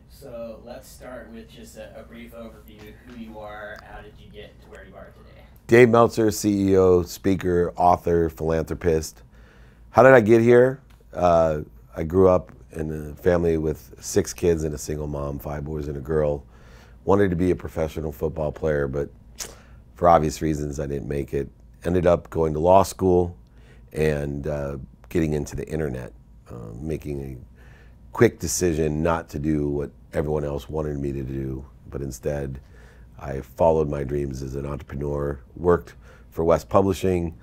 So let's start with just a brief overview of who you are, how did you get to where you are today? Dave Meltzer, CEO, speaker, author, philanthropist. How did I get here? I grew up in a family with 6 kids and a single mom, 5 boys and a girl. Wanted to be a professional football player, but for obvious reasons I didn't make it. Ended up going to law school and getting into the internet, making a quick decision not to do what everyone else wanted me to do, but instead I followed my dreams as an entrepreneur, worked for West Publishing,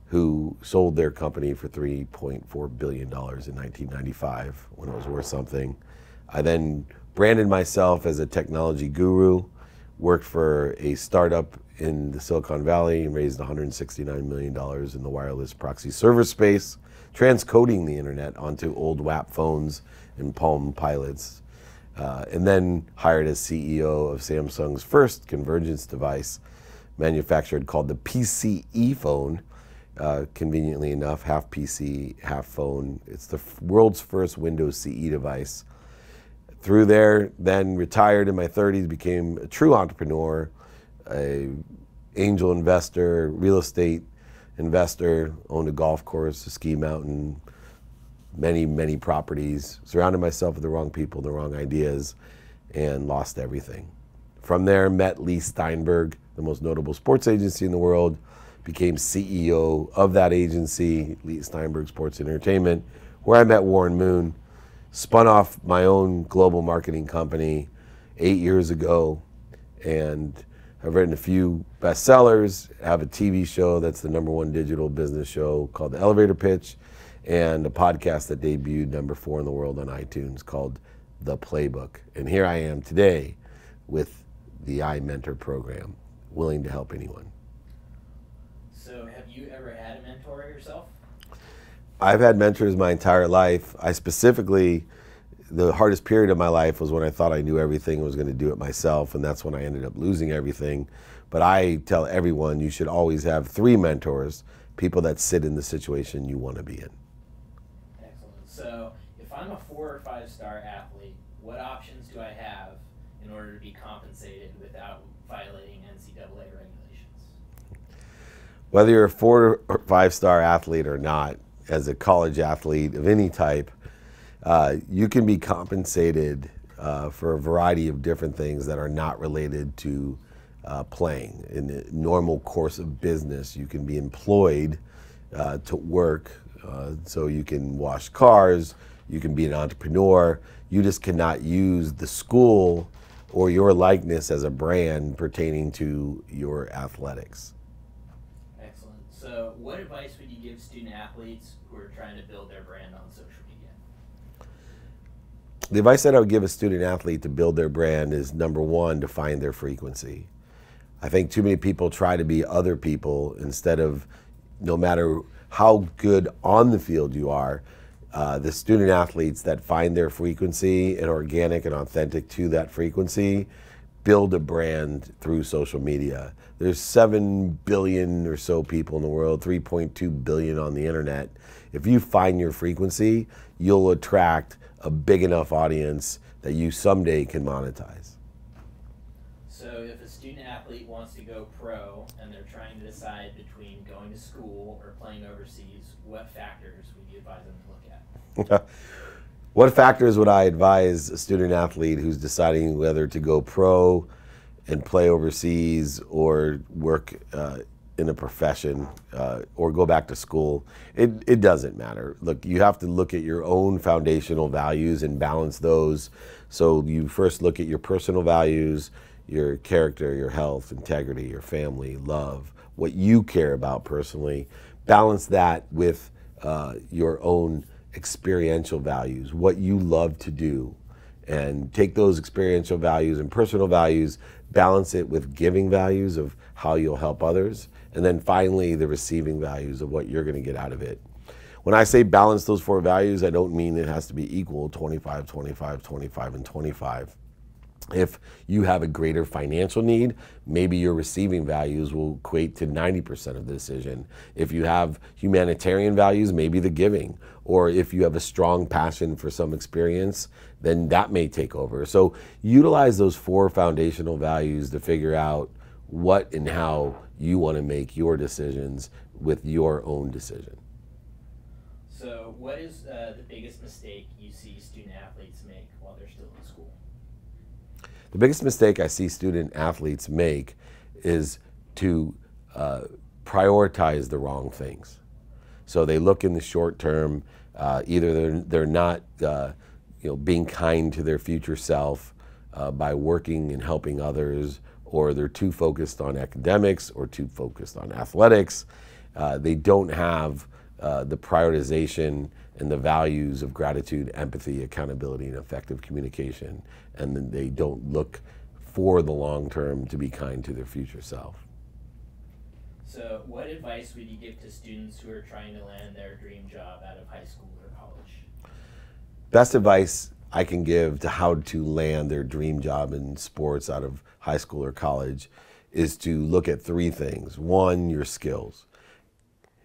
who sold their company for $3.4 billion in 1995 when it was worth something. I then branded myself as a technology guru, worked for a startup in the Silicon Valley and raised $169 million in the wireless proxy server space, transcoding the internet onto old WAP phones and Palm Pilots. And then hired as CEO of Samsung's first convergence device manufactured called the PCE phone. Conveniently enough, half PC, half phone. It's the world's first Windows CE device. Through there, then retired in my 30s, became a true entrepreneur, a angel investor, real estate investor, owned a golf course, a ski mountain, many properties, surrounded myself with the wrong people, the wrong ideas, and lost everything. From there, met Lee Steinberg, the most notable sports agency in the world, became CEO of that agency, Lee Steinberg Sports Entertainment, where I met Warren Moon, spun off my own global marketing company 8 years ago, and I've written a few bestsellers, have a TV show that's the #1 digital business show called The Elevator Pitch, and a podcast that debuted #4 in the world on iTunes called The Playbook. And here I am today with the iMentor program, willing to help anyone. So have you ever had a mentor yourself? I've had mentors my entire life. I specifically, the hardest period of my life was when I thought I knew everything and was going to do it myself, and that's when I ended up losing everything. But I tell everyone you should always have 3 mentors, people that sit in the situation you want to be in. Excellent. So if I'm a 4 or 5 star athlete, what options do I have in order to be compensated without violating NCAA regulations? Whether you're a 4 or 5 star athlete or not, as a college athlete of any type, you can be compensated for a variety of different things that are not related to playing. In the normal course of business, you can be employed to work, so you can wash cars, you can be an entrepreneur. You just cannot use the school or your likeness as a brand pertaining to your athletics. Excellent. So what advice would you give student athletes who are trying to build their brand on social media? The advice that I would give a student athlete to build their brand is #1, to find their frequency. I think too many people try to be other people instead of, no matter how good on the field you are, the student athletes that find their frequency and organic and authentic to that frequency build a brand through social media. There's 7 billion or so people in the world, 3.2 billion on the internet. If you find your frequency, you'll attract a big enough audience that you someday can monetize. So if a student athlete wants to go pro and they're trying to decide between going to school or playing overseas, what factors would you advise them to look at? What factors would I advise a student athlete who's deciding whether to go pro and play overseas or work in a profession or go back to school? It doesn't matter. Look, you have to look at your own foundational values and balance those. So you first look at your personal values, your character, your health, integrity, your family, love, what you care about personally. Balance that with your own experiential values, what you love to do, and take those experiential values and personal values, balance it with giving values of how you'll help others, and then finally the receiving values of what you're going to get out of it. When I say balance those 4 values, I don't mean it has to be equal, 25, 25, 25, and 25. If you have a greater financial need, maybe your receiving values will equate to 90% of the decision. If you have humanitarian values, maybe the giving. Or if you have a strong passion for some experience, then that may take over. So utilize those 4 foundational values to figure out what and how you want to make your decisions with your own decision. So what is the biggest mistake you see student athletes make while they're still in school? The biggest mistake I see student athletes make is to prioritize the wrong things. So they look in the short term, either they're not being kind to their future self by working and helping others, or they're too focused on academics or too focused on athletics. They don't have the prioritization and the values of gratitude, empathy, accountability, and effective communication, and then they don't look for the long term to be kind to their future self. So what advice would you give to students who are trying to land their dream job out of high school or college? Best advice I can give to how to land their dream job in sports out of high school or college is to look at 3 things. 1, your skills.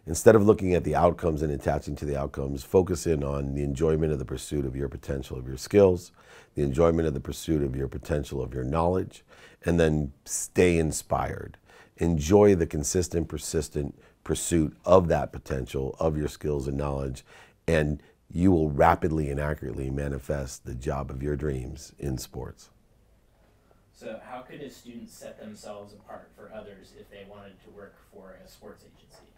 Instead of looking at the outcomes and attaching to the outcomes, focus in on the enjoyment of the pursuit of your potential of your skills, the enjoyment of the pursuit of your potential of your knowledge, and then stay inspired. Enjoy the consistent, persistent pursuit of that potential, of your skills and knowledge, and you will rapidly and accurately manifest the job of your dreams in sports. So how could a student set themselves apart for others if they wanted to work for a sports agency?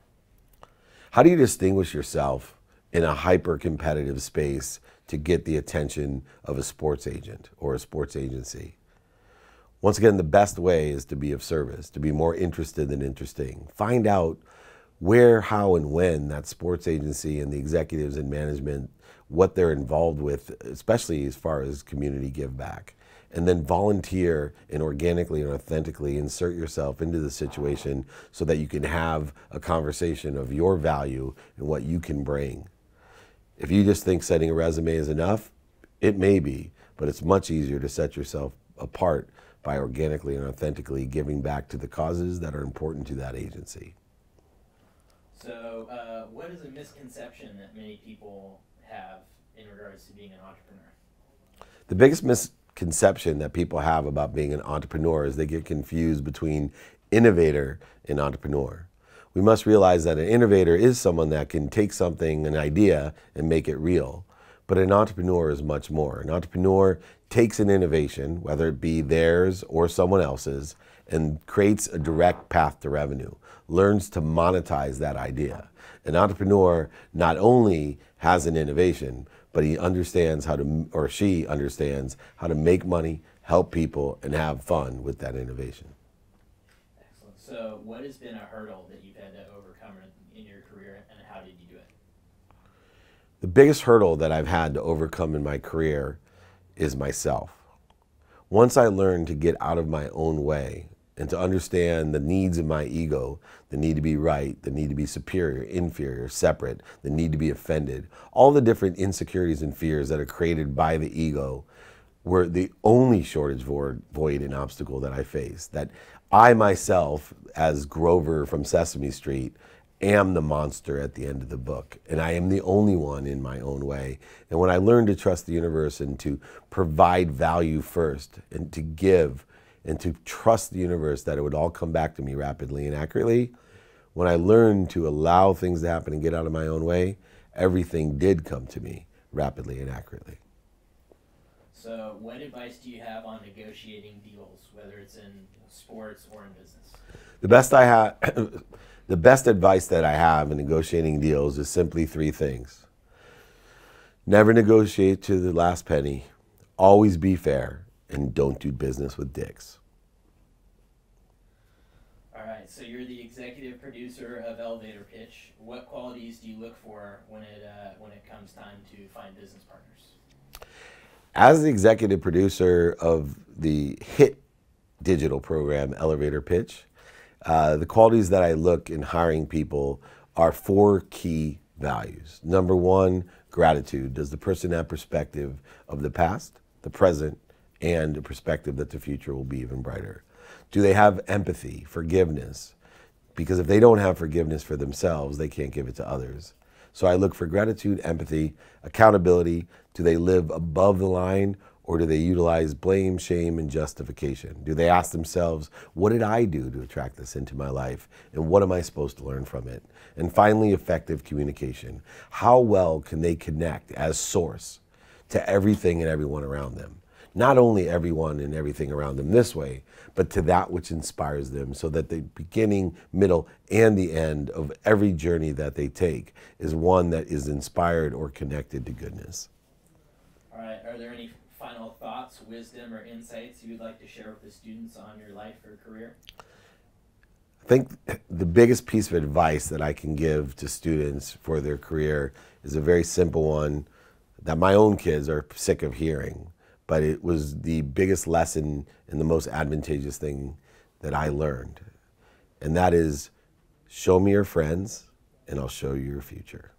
How do you distinguish yourself in a hyper-competitive space to get the attention of a sports agent or a sports agency? Once again, the best way is to be of service, to be more interested than interesting. Find out where, how, and when that sports agency and the executives and management, what they're involved with, especially as far as community give back. And then volunteer and organically and authentically insert yourself into the situation so that you can have a conversation of your value and what you can bring. If you just think sending a resume is enough, it may be, but it's much easier to set yourself apart by organically and authentically giving back to the causes that are important to that agency. So what is a misconception that many people have in regards to being an entrepreneur? The biggest misconception that people have about being an entrepreneur is they get confused between innovator and entrepreneur. We must realize that an innovator is someone that can take something, an idea, and make it real. But an entrepreneur is much more. An entrepreneur takes an innovation, whether it be theirs or someone else's, and creates a direct path to revenue, learns to monetize that idea. An entrepreneur not only has an innovation, but he understands how to, or she understands how to make money, help people, and have fun with that innovation. Excellent. So what has been a hurdle that you've had to overcome in your career, and how did you do it? The biggest hurdle that I've had to overcome in my career is myself. Once I learned to get out of my own way and to understand the needs of my ego, the need to be right, the need to be superior, inferior, separate, the need to be offended, all the different insecurities and fears that are created by the ego were the only shortage, void, and obstacle that I faced. That I myself, as Grover from Sesame Street, am the monster at the end of the book, and I am the only one in my own way. And when I learned to trust the universe and to provide value first and to give and to trust the universe that it would all come back to me rapidly and accurately, when I learned to allow things to happen and get out of my own way, everything did come to me rapidly and accurately. So what advice do you have on negotiating deals, whether it's in sports or in business? The best advice that I have in negotiating deals is simply 3 things. Never negotiate to the last penny, always be fair, and don't do business with dicks. All right, so you're the executive producer of Elevator Pitch. What qualities do you look for when it comes time to find business partners? As the executive producer of the hit digital program Elevator Pitch, the qualities that I look in hiring people are 4 key values. Number 1, gratitude. Does the person have perspective of the past, the present, and a perspective that the future will be even brighter? Do they have empathy, forgiveness? Because if they don't have forgiveness for themselves, they can't give it to others. So I look for gratitude, empathy, accountability. Do they live above the line, or do they utilize blame, shame, and justification? Do they ask themselves, what did I do to attract this into my life? And what am I supposed to learn from it? And finally, effective communication. How well can they connect as source to everything and everyone around them? Not only everyone and everything around them this way, but to that which inspires them, so that the beginning, middle, and the end of every journey that they take is one that is inspired or connected to goodness. All right, are there any final thoughts, wisdom, or insights you would like to share with the students on your life or career? I think the biggest piece of advice that I can give to students for their career is a very simple one that my own kids are sick of hearing, but it was the biggest lesson and the most advantageous thing that I learned. And that is, show me your friends and I'll show you your future.